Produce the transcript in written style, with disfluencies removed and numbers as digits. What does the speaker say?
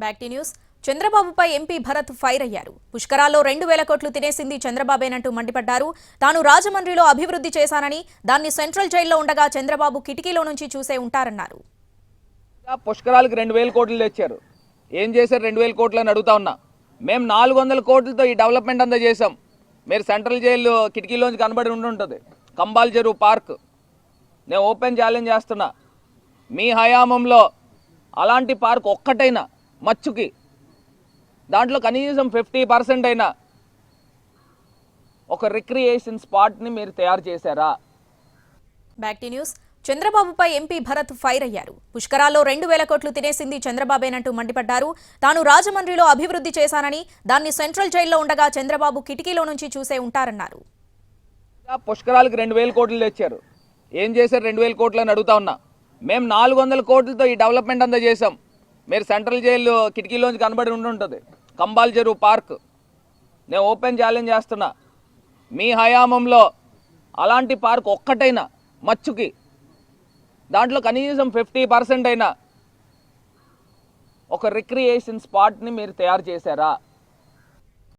Back to news. చంద్రబాబుపై MP Bharat fire అయ్యారు. పుష్కరాల్లో 2,000 కోట్లు తినేసింది చంద్రబాబేనంటూ మండిపడ్డారు. తాను రాజమండ్రిలో అభివృద్ధి చేశానని, దాన్ని సెంట్రల్ జైల్లో ఉండగా చంద్రబాబు కిటికీలో నుంచి చూసే ఉంటారన్నారు. పుష్కరాలకు 2,000 కోట్లు తెచ్చారు. ఏం చేశారు 2,000 కోట్లు అని అడుగుతా ఉన్నా. మేము 400 కోట్లతో ఈ డెవలప్మెంట్ అంతా చేసాం. మీరు సెంట్రల్ జైలు కిటికీలోంచి కనబడి ఉంటుంది. కంబాల్ చెరువు పార్క్ నేను ఓపెన్ ఛాలెంజ్ చేస్తున్నా. మీ హయాంలో అలాంటి పార్క్ ఒక్కటైనా మచ్చుకి దాంట్లో కనీసం 50% అయినా ఒక రిక్రియేషన్ స్పాట్ని మీరు తయారు చేశారా? Back to news. చంద్రబాబుపై ఎంపీ భరత్ ఫైర్ అయ్యారు. పుష్కరాల్లో 2,000 కోట్లు తినేసింది చంద్రబాబేనంటూ మండిపడ్డారు. తాను రాజమండ్రిలో అభివృద్ధి చేశానని, దాన్ని సెంట్రల్ జైల్లో ఉండగా చంద్రబాబు కిటికీలో నుంచి చూసే ఉంటారన్నారు. పుష్కరాలకు 2,000 కోట్లు తెచ్చారు. ఏం చేశారు 2,000 కోట్లు అని అడుగుతా ఉన్నా. మేము 400 కోట్లతో ఈ డెవలప్మెంట్ అంతా చేసాం. మీరు సెంట్రల్ జైలు కిటికీలోంచి కనబడి ఉంటుంది. కంబాల్ చెరువు పార్క్ నేను ఓపెన్ ఛాలెంజ్ చేస్తున్నా. మీ హయాంలో అలాంటి పార్క్ ఒక్కటైనా మచ్చుకి దాంట్లో కనీసం 50% అయినా ఒక రిక్రియేషన్ స్పాట్ని మీరు తయారు చేశారా?